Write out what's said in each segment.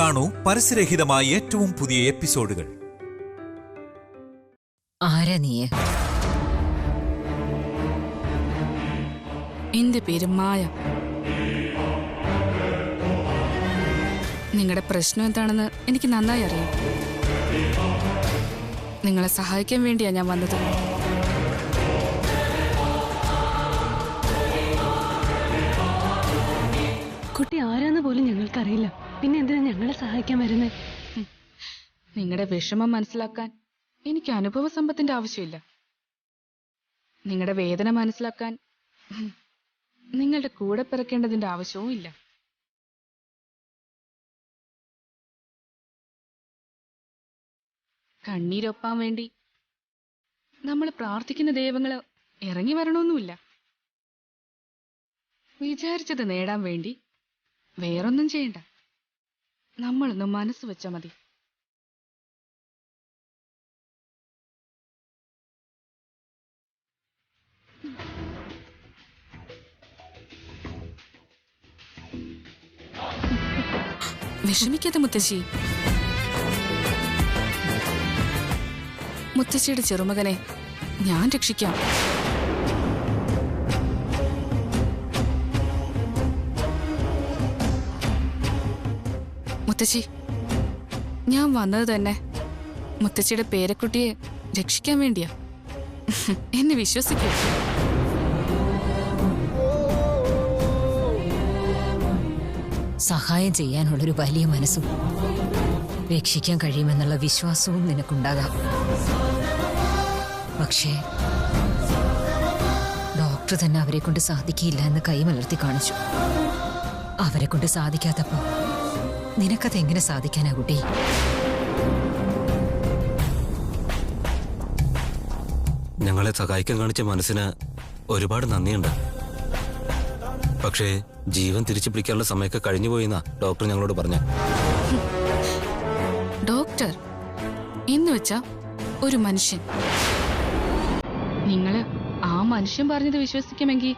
കാണൂ പരസ്യരഹിതമായ ഏറ്റവും പുതിയ എപ്പിസോഡുകൾ. ആരാ നീ? എന്റെ പേര് മായ. നിങ്ങളുടെ പ്രശ്നം എന്താണെന്ന് എനിക്ക് നന്നായി അറിയാം. നിങ്ങളെ സഹായിക്കാൻ വേണ്ടിയാ ഞാൻ വന്നത്. കുട്ടി ആരാന്ന് പോലും ഞങ്ങൾക്കറിയില്ല. പിന്നെ എന്തിനാ ഞങ്ങളെ സഹായിക്കാൻ വരുന്നത്? നിങ്ങളുടെ വിഷമം മനസ്സിലാക്കാൻ എനിക്ക് അനുഭവ സമ്പത്തിന്റെ ആവശ്യമില്ല. നിങ്ങളുടെ വേദന മനസ്സിലാക്കാൻ നിങ്ങളുടെ കൂടെ പിറക്കേണ്ടതിന്റെ ആവശ്യവും ഇല്ല. കണ്ണീരൊപ്പാൻ വേണ്ടി നമ്മൾ പ്രാർത്ഥിക്കുന്ന ദൈവങ്ങൾ ഇറങ്ങി വരണമെന്നുമില്ല. വിചാരിച്ചത് നേടാൻ വേണ്ടി വേറൊന്നും ചെയ്യണ്ട. നമ്മളൊന്ന് മനസ്സ് വെച്ചാൽ മതി. വിഷമിക്കാതെ മുത്തശ്ശി. മുത്തശ്ശിയുടെ ചെറുമകനെ ഞാൻ രക്ഷിക്കാം. മുത്തശ്ശി, ഞാൻ വന്നത് തന്നെ മുത്തശ്ശിയുടെ പേരക്കുട്ടിയെ രക്ഷിക്കാൻ വേണ്ടിയാ. എന്നെ വിശ്വസിക്കൂ. സഹായം ചെയ്യാനുള്ളൊരു വലിയ മനസ്സും രക്ഷിക്കാൻ കഴിയുമെന്നുള്ള വിശ്വാസവും നിനക്കുണ്ടാകാം. പക്ഷേ ഡോക്ടർ തന്നെ അവരെ കൊണ്ട് സാധിക്കില്ല എന്ന് കൈമലർത്തി കാണിച്ചു. അവരെ കൊണ്ട് സാധിക്കാത്തപ്പോ നിനക്കത് എങ്ങനെ സാധിക്കാനാ കുട്ടി? ഞങ്ങളെ സഹായിക്കാൻ കാണിച്ച മനസ്സിന് ഒരുപാട് നന്ദിയുണ്ട്. പക്ഷേ ജീവൻ തിരിച്ചു പിടിക്കാനുള്ള സമയമൊക്കെ കഴിഞ്ഞുപോയിന്നാ ഡോക്ടർ ഞങ്ങളോട് പറഞ്ഞ. ഡോക്ടർ എന്ന് വെച്ചാ ഒരു മനുഷ്യൻ. നിങ്ങള് ആ മനുഷ്യൻ പറഞ്ഞത് വിശ്വസിക്കുമെങ്കിൽ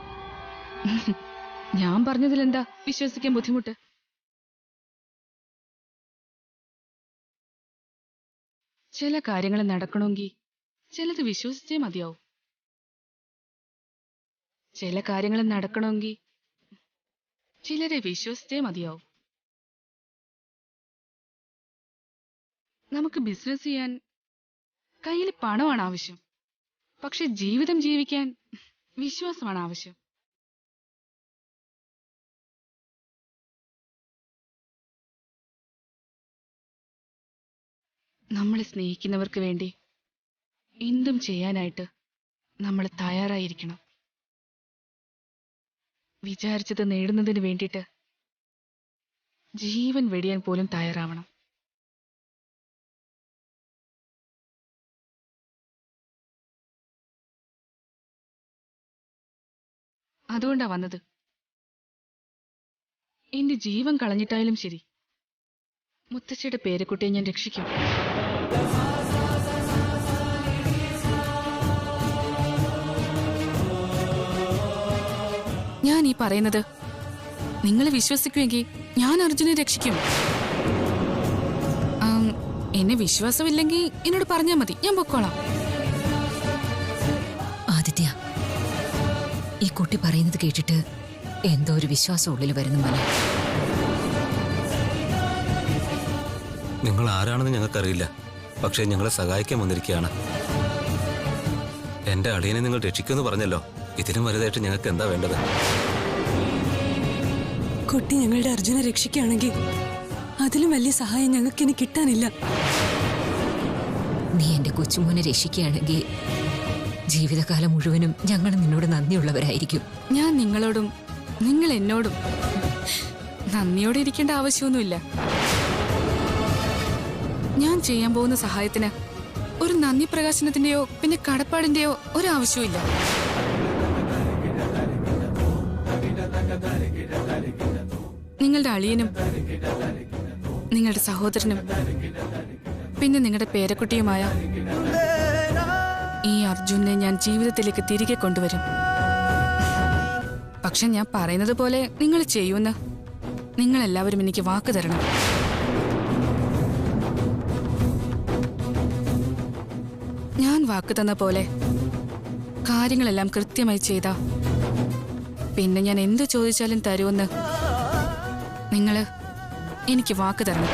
ഞാൻ പറഞ്ഞതിലെന്താ വിശ്വസിക്കാൻ ബുദ്ധിമുട്ട്? ചില കാര്യങ്ങൾ നടക്കണമെങ്കിൽ ചിലത് വിശ്വസിച്ചേ മതിയാവും. ചില കാര്യങ്ങൾ നടക്കണമെങ്കിൽ ചിലരെ വിശ്വസിച്ചേ മതിയാവും. നമുക്ക് ബിസിനസ് ചെയ്യാൻ കയ്യിൽ പണമാണ് ആവശ്യം. പക്ഷെ ജീവിതം ജീവിക്കാൻ വിശ്വാസമാണ് ആവശ്യം. നമ്മളെ സ്നേഹിക്കുന്നവർക്ക് വേണ്ടി എന്തും ചെയ്യാനായിട്ട് നമ്മൾ തയ്യാറായിരിക്കണം. വിചാരിച്ചത് നേടുന്നതിന് വേണ്ടിയിട്ട് ജീവൻ വെടിയാൻ പോലും തയ്യാറാവണം. അതുകൊണ്ടാ വന്നത്. എന്റെ ജീവൻ കളഞ്ഞിട്ടായാലും ശരി, മുത്തശ്ശിയുടെ പേരക്കുട്ടിയെ ഞാൻ രക്ഷിക്കും. ഞാൻ ഈ പറയുന്നത് നിങ്ങൾ വിശ്വസിക്കുമെങ്കിൽ ഞാൻ അർജുനെ രക്ഷിക്കും. എന്നെ വിശ്വാസമില്ലെങ്കിൽ എന്നോട് പറഞ്ഞാൽ മതി, ഞാൻ പൊക്കോളാം. ആദിത്യ, ഈ കുട്ടി പറയുന്നത് കേട്ടിട്ട് എന്തോ ഒരു വിശ്വാസം ഉള്ളിൽ വരുന്നു മോനെ. നിങ്ങൾ ആരാണെന്ന് ഞങ്ങൾക്കറിയില്ല. പക്ഷേ ഞങ്ങളെ സഹായിക്കാൻ വന്നിരിക്കുകയാണ്. എന്റെ അളിയനെ നിങ്ങൾ രക്ഷിക്കുമെന്ന് പറഞ്ഞല്ലോ. ഇതിനും വലുതായിട്ട് ഞങ്ങൾക്ക് എന്താ വേണ്ടത്? കുട്ടി ഞങ്ങളുടെ അർജുനെ രക്ഷിക്കുകയാണെങ്കിൽ അതിലും വലിയ സഹായം ഞങ്ങൾക്ക് ഇനി കിട്ടാനില്ല. നീ എന്റെ കൊച്ചുമോനെ രക്ഷിക്കുകയാണെങ്കിൽ ജീവിതകാലം മുഴുവനും ഞങ്ങൾ നിന്നോട് നന്ദിയുള്ളവരായിരിക്കും. ഞാൻ നിങ്ങളോടും നിങ്ങൾ എന്നോടും നന്ദിയോടെ ഇരിക്കേണ്ട ആവശ്യമൊന്നുമില്ല. ഞാൻ ചെയ്യാൻ പോകുന്ന സഹായത്തിന് ഒരു നന്ദി പ്രകാശനത്തിന്റെയോ പിന്നെ കടപ്പാടിന്റെയോ ഒരാവശ്യമില്ല. നിങ്ങളുടെ അളിയനും നിങ്ങളുടെ സഹോദരനും പിന്നെ നിങ്ങളുടെ പേരക്കുട്ടിയുമായ ഈ അർജുനെ ഞാൻ ജീവിതത്തിലേക്ക് തിരികെ കൊണ്ടുവരും. പക്ഷെ ഞാൻ പറയുന്നത് പോലെ നിങ്ങൾ ചെയ്യുമെന്ന് നിങ്ങളെല്ലാവരും എനിക്ക് വാക്ക് തരണം. ഞാൻ വാക്ക് തന്ന പോലെ കാര്യങ്ങളെല്ലാം കൃത്യമായി ചെയ്താ പിന്നെ ഞാൻ എന്തു ചോദിച്ചാലും തരുമെന്ന് നിങ്ങള് എനിക്ക് വാക്ക് തരണം.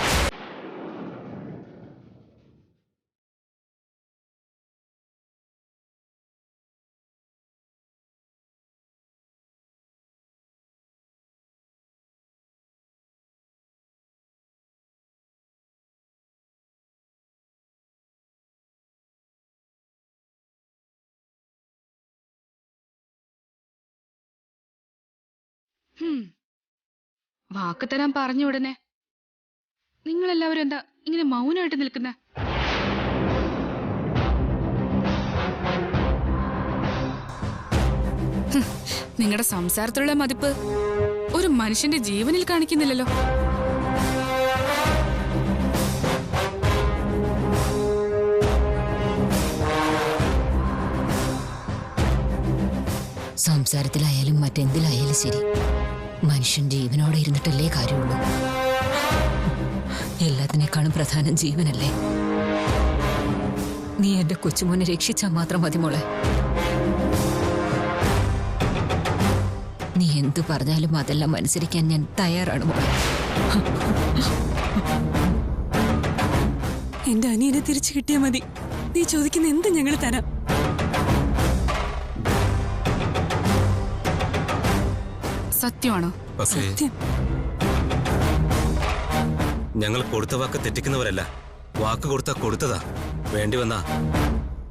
വാക്ക് തരാൻ പറഞ്ഞ ഉടനെ നിങ്ങളെല്ലാവരും എന്താ ഇങ്ങനെ മൗനമായിട്ട് നിൽക്കുന്ന? നിങ്ങളുടെ സംസാരത്തിലുള്ള മതിപ്പ് ഒരു മനുഷ്യന്റെ ജീവനിൽ കാണിക്കുന്നില്ലല്ലോ. സംസാരത്തിലായാലും മറ്റെന്തിലായാലും ശരി, മനുഷ്യൻ ജീവനോടെ ഇരുന്നിട്ടല്ലേ കാര്യമുള്ളൂ. എല്ലാത്തിനേക്കാളും പ്രധാനം ജീവനല്ലേ? നീ എന്റെ കൊച്ചുമോനെ രക്ഷിച്ചാൽ മാത്രം മതി മോളെ. നീ എന്തു പറഞ്ഞാലും അതെല്ലാം അനുസരിക്കാൻ ഞാൻ തയ്യാറാണ് മോളെ. എന്റെ അനിയനെ തിരിച്ചു കിട്ടിയാ മതി. നീ ചോദിക്കുന്ന എന്ത് ഞങ്ങൾ തരാം. സത്യമാണോ? സത്യം. ഞങ്ങൾ കൊടുത്ത വാക്ക് തെറ്റിക്കുന്നവരല്ല. വാക്ക് കൊടുത്താ കൊടുത്തതാ. വേണ്ടി വന്നാ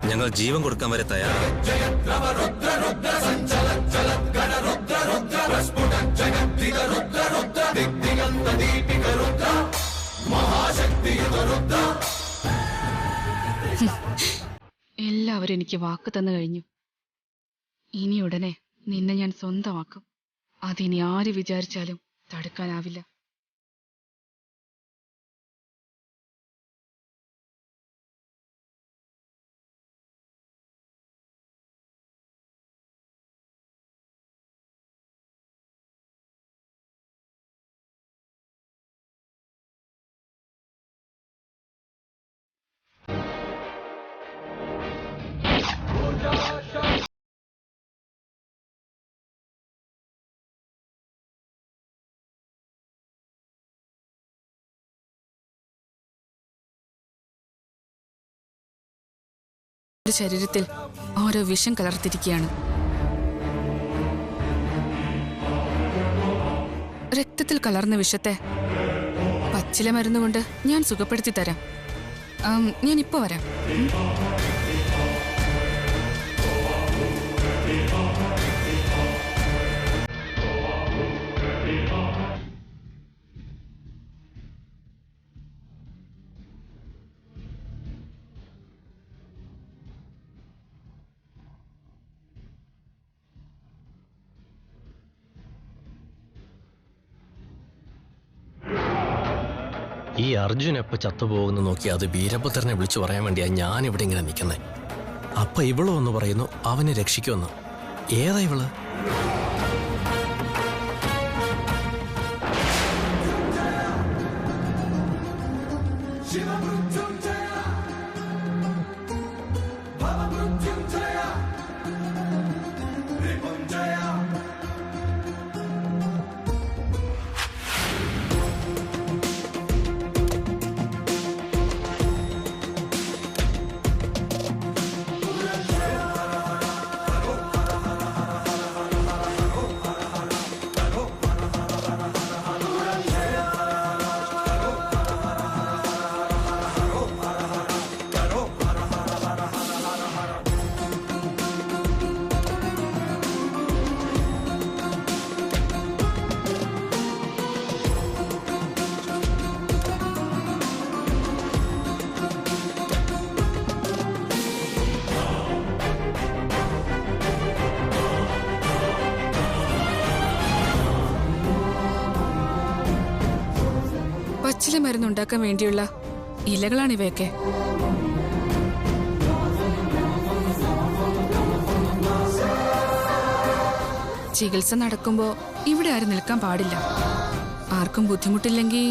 ഞങ്ങൾ ജീവൻ കൊടുക്കാൻ വരെ തയ്യാറാണ്. എല്ലാവരും എനിക്ക് വാക്ക് തന്നു കഴിഞ്ഞു. ഇനി ഉടനെ നിന്നെ ഞാൻ സ്വന്തമാക്കും. അതിനി ആര് വിചാരിച്ചാലും തടുക്കാനാവില്ല. ശരീരത്തിൽ ഓരോ വിഷം കലർത്തിരിക്കുകയാണ്. രക്തത്തിൽ കലർന്ന വിഷത്തെ പച്ചില മരുന്നുകൊണ്ട് ഞാൻ സുഖപ്പെടുത്തി തരാം. ഞാൻ ഇപ്പൊ വരാം. ഈ അർജുൻ എപ്പോ ചത്തുപോകുന്നു നോക്കി അത് വീരഭദ്രനെ വിളിച്ചു പറയാൻ വേണ്ടിയാ ഞാൻ ഇവിടെ ഇങ്ങനെ നിൽക്കുന്നത്. അപ്പൊ ഇവളോ എന്ന് പറയുന്നു അവനെ രക്ഷിക്കുമെന്ന്. ഏതാ ഇവള്? പച്ചില മരുന്നുണ്ടാക്കാൻ വേണ്ടിയുള്ള ഇലകളാണ് ഇവയൊക്കെ. ചികിത്സ നടക്കുമ്പോ ഇവിടെ ആരും നിൽക്കാൻ പാടില്ല. ആർക്കും ബുദ്ധിമുട്ടില്ലെങ്കിൽ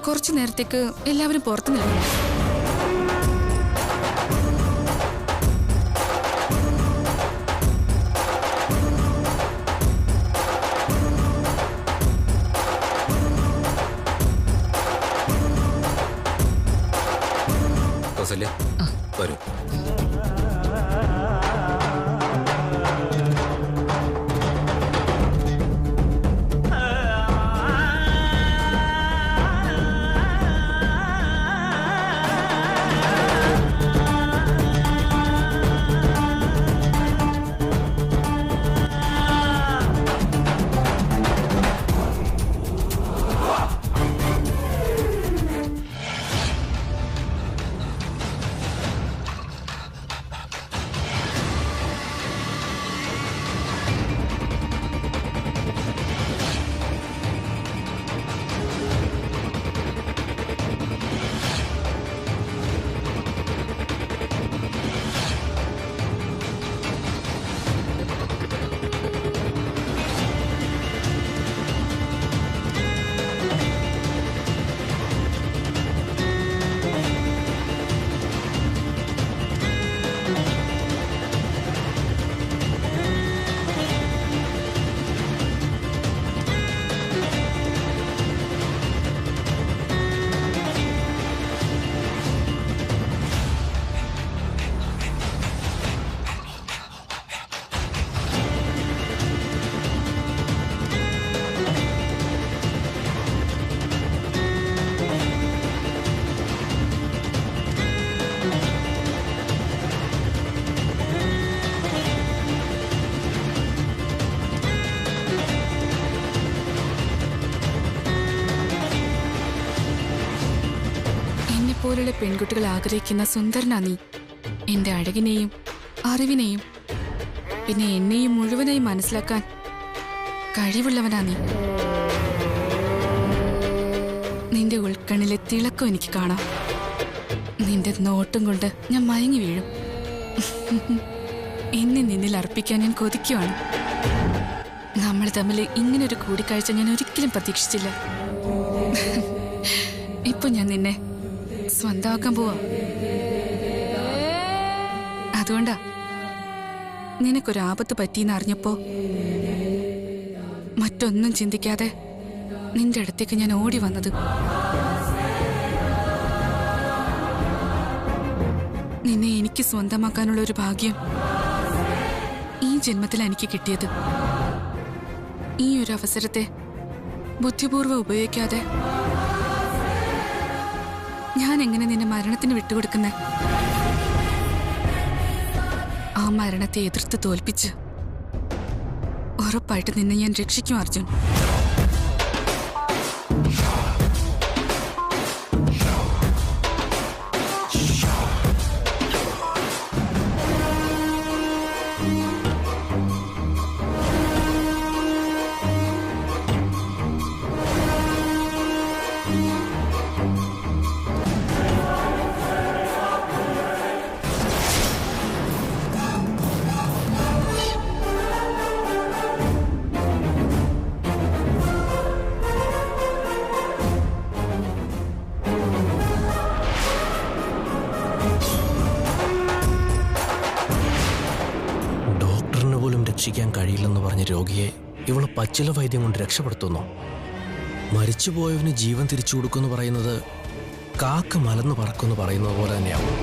കുറച്ചു നേരത്തേക്ക് എല്ലാവരും പുറത്തു നിൽക്കണം. കൗസല്യ വരൂ. പോലുള്ള പെൺകുട്ടികൾ ആഗ്രഹിക്കുന്ന സുന്ദരനാ നീ. എന്റെ അഴകിനെയും അറിവിനെയും പിന്നെ എന്നെയും മുഴുവനായി മനസ്സിലാക്കാൻ കഴിവുള്ളവനാ നീ. നിന്റെ ഉൾക്കണ്ണിലെ തിളക്കം എനിക്ക് കാണാം. നിന്റെ നോട്ടം കൊണ്ട് ഞാൻ മയങ്ങി വീഴും. എന്നെ നിന്നിൽ അർപ്പിക്കാൻ ഞാൻ കൊതിക്കുവാണ്. നമ്മൾ തമ്മിൽ ഇങ്ങനൊരു കൂടിക്കാഴ്ച ഞാൻ ഒരിക്കലും പ്രതീക്ഷിച്ചില്ല. ഇപ്പൊ ഞാൻ നിന്നെ സ്വന്തമാക്കാൻ പോവാ. അതുകൊണ്ടാ നിനക്കൊരാപത്ത് പറ്റിയെന്ന് അറിഞ്ഞപ്പോ മറ്റൊന്നും ചിന്തിക്കാതെ നിന്റെ അടുത്തേക്ക് ഞാൻ ഓടി വന്നത്. നിന്നെ എനിക്ക് സ്വന്തമാക്കാനുള്ള ഒരു ഭാഗ്യം ഈ ജന്മത്തിൽ എനിക്ക് കിട്ടിയത്. ഈ ഒരു അവസരത്തെ ബുദ്ധിപൂർവ്വം ഉപയോഗിക്കാതെ ഞാൻ എങ്ങനെ നിന്നെ മരണത്തിന് വിട്ടുകൊടുക്കുന്നേ? ആ മരണത്തെ എതിർത്ത് തോൽപ്പിച്ച് ഉറപ്പായിട്ട് നിന്നെ ഞാൻ രക്ഷിക്കും അർജുൻ. രക്ഷിക്കാൻ കഴിയില്ലെന്ന് പറഞ്ഞ രോഗിയെ ഇവള് പച്ചില വൈദ്യം കൊണ്ട് രക്ഷപ്പെടുത്തുന്നു. മരിച്ചുപോയവന് ജീവൻ തിരിച്ചു കൊടുക്കുമെന്ന് പറയുന്നത് കാക്ക മലന്ന് പറക്കുമെന്ന് പറയുന്നത് പോലെ തന്നെയാവും.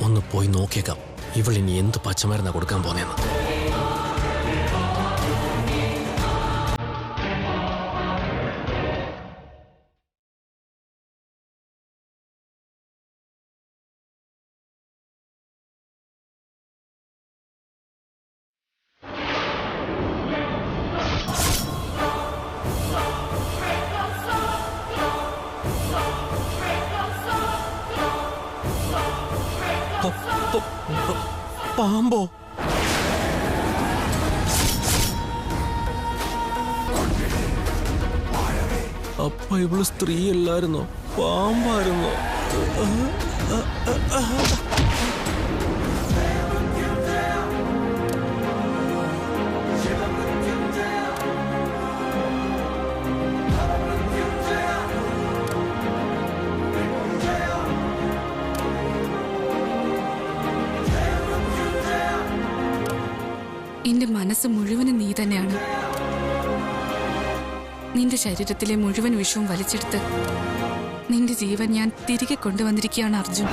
ഒന്ന് പോയി നോക്കിയേക്കാം ഇവളിനി എന്ത് പച്ചമരുന്നാ കൊടുക്കാൻ പോന്നേന്ന്. പാമ്പോ? അപ്പ ഇവള് സ്ത്രീയല്ലായിരുന്നോ? പാമ്പായിരുന്നോ? എന്റെ മനസ്സ് മുഴുവനും നീ തന്നെയാണ്. നിന്റെ ശരീരത്തിലെ മുഴുവൻ വിഷവും വലിച്ചെടുത്ത് നിന്റെ ജീവൻ ഞാൻ തിരികെ കൊണ്ടുവന്നിരിക്കുകയാണ് അർജുൻ.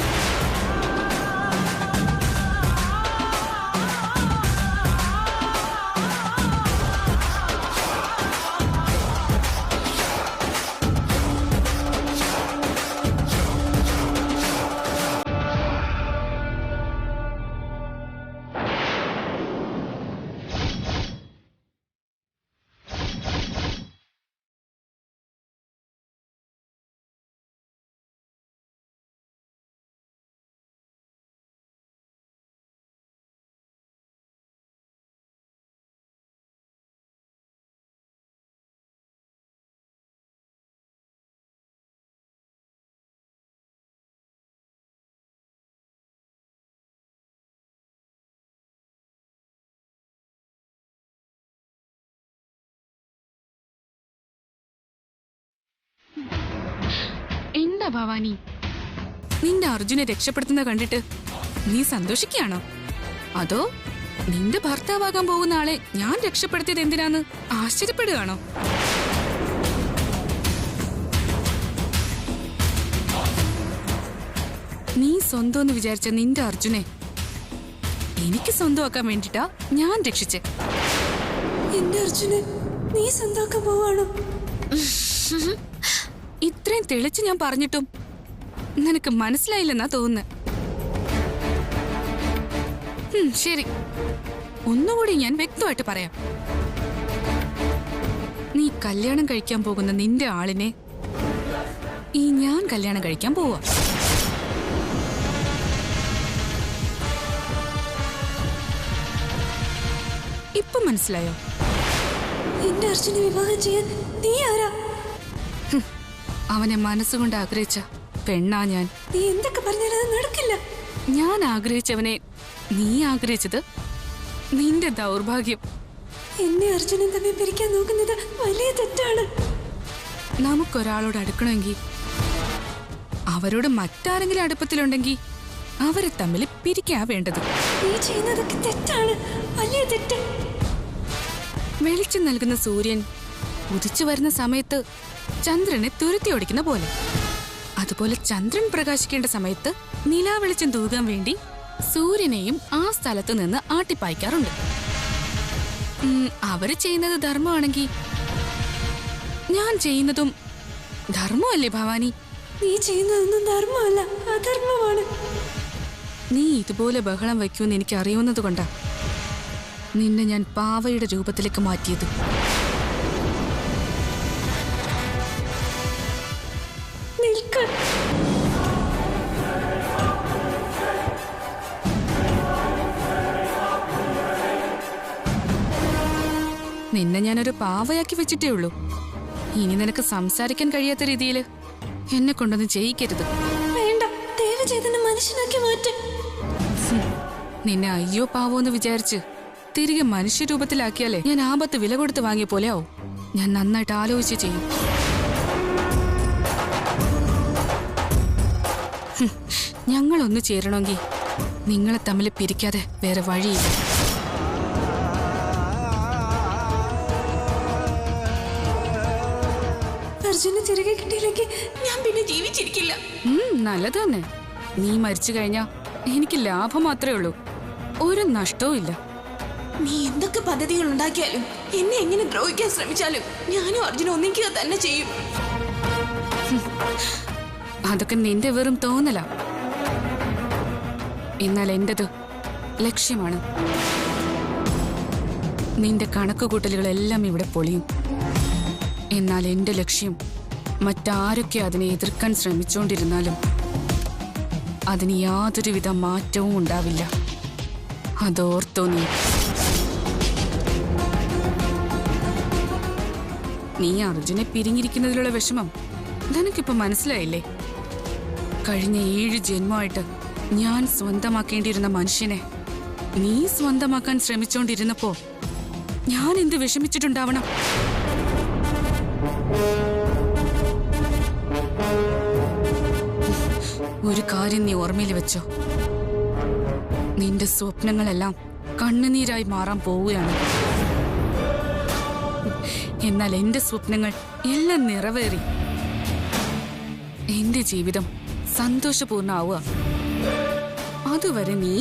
എന്താ ഭവാനി, നിന്റെ അർജുനെ രക്ഷപ്പെടുത്തുന്ന കണ്ടിട്ട് നീ സന്തോഷിക്കുകയാണോ? അതോ നിന്റെ ഭർത്താവാകാൻ പോകുന്ന ആളെ ഞാൻ രക്ഷപ്പെടുത്തിയത് എന്തിനാന്ന് ആശ്ചര്യപ്പെടുകയാണോ? നീ സ്വന്തം വിചാരിച്ച നിന്റെ അർജുനെ എനിക്ക് സ്വന്തമാക്കാൻ വേണ്ടിട്ടാ ഞാൻ രക്ഷിച്ചേ. എന്റെ അർജുനെ നീ സ്വന്തമാക്കാൻ പോവാണോ? ഇത്രയും തെളിച്ച് ഞാൻ പറഞ്ഞിട്ടും നിനക്ക് മനസ്സിലായില്ലെന്നാ തോന്നുന്നത്. ശരി, ഒന്നുകൂടി ഞാൻ വ്യക്തമായിട്ട് പറയാം. നീ കല്യാണം കഴിക്കാൻ പോകുന്ന നിന്റെ ആളിനെ ഈ ഞാൻ കല്യാണം കഴിക്കാൻ പോവാ. ഇപ്പൊ മനസ്സിലായോ? എന്റെ അർജുനെ വിവാഹം ചെയ്യാൻ നീ ആരാ? അവനെ മനസ്സുകൊണ്ട് ആഗ്രഹിച്ച പെണ്ണാ ഞാൻ. നീ എന്തൊക്കെ പറഞ്ഞാലും അത് നടക്കില്ല. ഞാൻ ആഗ്രഹിച്ചവനെ നീ ആഗ്രഹിച്ചത് നിന്റെ ദൗർഭാഗ്യം. എന്നെ അർജുനൻ തമ്മിൽ പിരിക്കാൻ നോക്കുന്നത് വലിയ തെറ്റാണ്. നമുക്കൊരാളോട് അടുക്കണമെങ്കിൽ അവരോട് മറ്റാരെങ്കിലും അടുപ്പത്തിലുണ്ടെങ്കിൽ അവരെ തമ്മിൽ പിരിക്കാ വേണ്ടത്. നീ ചെയ്യുന്നതൊക്കെ തെറ്റാണ്, വലിയ തെറ്റ്. വെളിച്ചം നൽകുന്ന സൂര്യൻ ഉദിച്ചു വരുന്ന സമയത്ത് ചന്ദ്രനെ തുരുത്തി ഓടിക്കുന്ന പോലെ, അതുപോലെ ചന്ദ്രൻ പ്രകാശിക്കേണ്ട സമയത്ത് നിലാവെളിച്ചം തൂകാൻ വേണ്ടി സൂര്യനെയും ആ സ്ഥലത്ത് നിന്ന് ആട്ടിപ്പായിക്കാറുണ്ട്. അവര് ചെയ്യുന്നത് ധർമ്മമാണെങ്കിൽ ഞാൻ ചെയ്യുന്നതും ധർമ്മമല്ലേ ഭവാനി? നീ ചെയ്യുന്നതൊന്നും ധർമ്മമല്ല, അധർമ്മമാണ്. നീ ഇതുപോലെ ബഹളം വയ്ക്കുമെന്ന് എനിക്ക് അറിയുന്നത് കൊണ്ടാ നിന്നെ ഞാൻ പാവയുടെ രൂപത്തിലേക്ക് മാറ്റിയത്. നിന്നെ ഞാനൊരു പാവയാക്കി വെച്ചിട്ടേ ഉള്ളൂ. ഇനി നിനക്ക് സംസാരിക്കാൻ കഴിയാത്ത രീതിയിൽ എന്നെ കൊണ്ടൊന്നും ചെയ്യിക്കരുത്. വേണ്ട, ദയവ് ചെയ്ത് മനുഷ്യനാക്കി മാറ്റ. നിന്നെ അയ്യോ പാവോന്ന് വിചാരിച്ച് തിരികെ മനുഷ്യരൂപത്തിലാക്കിയാലേ ഞാൻ ആപത്ത് വില കൊടുത്ത് വാങ്ങിയ പോലെ ആവും. ഞാൻ നന്നായിട്ട് ആലോചിച്ച് ചെയ്യും. ഞങ്ങളൊന്ന് ചേരണമെങ്കിൽ നിങ്ങളെ തമ്മിൽ പിരിക്കാതെ വേറെ വഴിയില്ല. അർജുനെ തിരികെ കിട്ടിയില്ലെങ്കിൽ ഞാൻ പിന്നെ ജീവിച്ചിരിക്കില്ല. നല്ലത് തന്നെ. നീ മരിച്ചു കഴിഞ്ഞാ എനിക്ക് ലാഭം മാത്രമേ ഉള്ളൂ, ഒരു നഷ്ടവും ഇല്ല. നീ എന്തൊക്കെ പദ്ധതികൾ ഉണ്ടാക്കിയാലും എന്നെ എങ്ങനെ ദ്രോഹിക്കാൻ ശ്രമിച്ചാലും ഞാനും അർജുനും ഒന്നിക്കുക തന്നെ ചെയ്യും. അതൊക്കെ നിന്റെ വെറും തോന്നല. എന്നാൽ എന്റേത് ലക്ഷ്യമാണ്. നിന്റെ കണക്കുകൂട്ടലുകളെല്ലാം ഇവിടെ പൊളിയും. എന്നാൽ എന്റെ ലക്ഷ്യം മറ്റാരൊക്കെ അതിനെ എതിർക്കാൻ ശ്രമിച്ചുകൊണ്ടിരുന്നാലും അതിന് യാതൊരുവിധ മാറ്റവും ഉണ്ടാവില്ല. അതോർത്തോ നീ അർജുനെ പിരിഞ്ഞിരിക്കുന്നതിലുള്ള വിഷമം നിനക്കിപ്പോ മനസ്സിലായില്ലേ? കഴിഞ്ഞ 7 ജന്മമായിട്ട് ഞാൻ സ്വന്തമാക്കേണ്ടിയിരുന്ന മനുഷ്യനെ നീ സ്വന്തമാക്കാൻ ശ്രമിച്ചോണ്ടിരുന്നപ്പോ ഞാൻ എന്ത് വിഷമിച്ചിട്ടുണ്ടാവണം? ഒരു കാര്യം നീ ഓർമ്മയിൽ വെച്ചോ, നിന്റെ സ്വപ്നങ്ങളെല്ലാം കണ്ണുനീരായി മാറാൻ പോവുകയാണ്. എന്നാൽ എന്റെ സ്വപ്നങ്ങൾ എല്ലാം നിറവേറി. എന്റെ ജീവിതം സന്തോഷപൂർണ്ണമാവുക. അതുവരെ നീ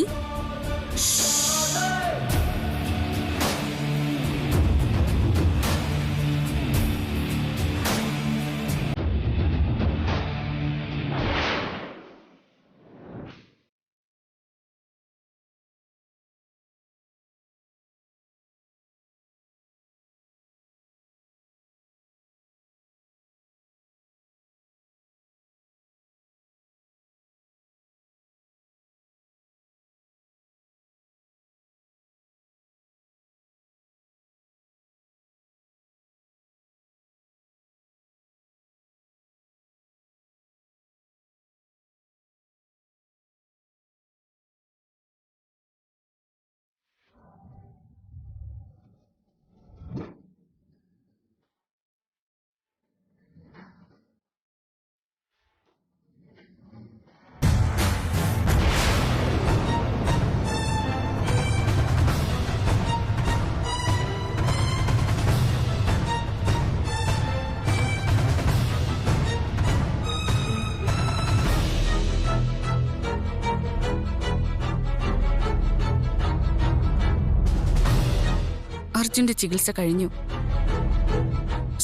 അർജുന്റെ ചികിത്സ കഴിഞ്ഞു.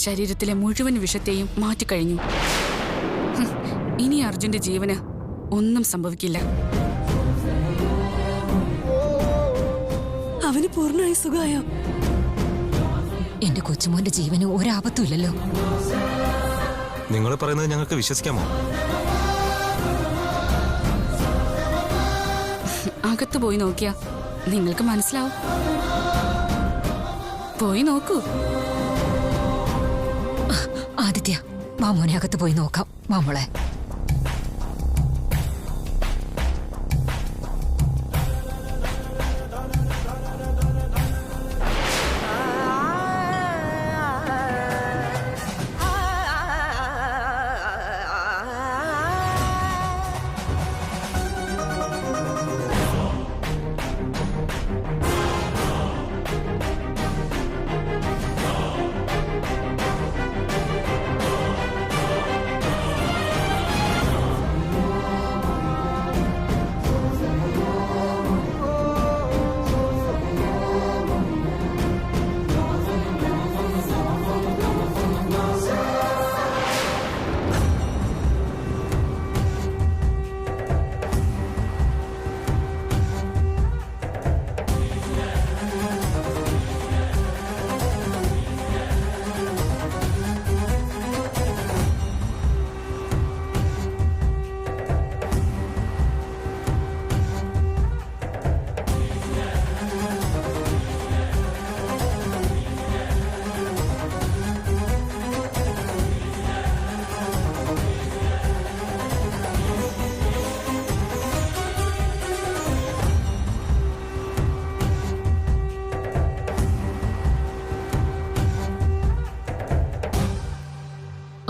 ശരീരത്തിലെ മുഴുവൻ വിഷത്തെയും മാറ്റിക്കഴിഞ്ഞു. ഇനി അർജുന്റെ ജീവന് ഒന്നും സംഭവിക്കില്ല. അവന് പൂർണ്ണമായി സുഖമായോ? എന്റെ കൊച്ചുമോന്റെ ജീവന് ഒരാപത്തുമില്ലല്ലോ. നിങ്ങൾ പറയുന്നത് ഞങ്ങൾക്ക് വിശ്വസിക്കാമോ? അകത്ത് പോയി നോക്കിയാ നിങ്ങൾക്ക് മനസ്സിലാവും. പോയി നോക്കൂ. ആദിത്യ, മാമോനെ അകത്ത് പോയി നോക്കാം. മാമോളെ,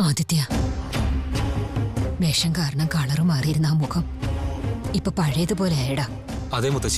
ആദിത്യ, വേഷം കാരണം കളറ് മാറിയിരുന്ന ആ മുഖം ഇപ്പൊ പഴയതുപോലെ ആയടാ. അതെ മുത്തശ്ശി,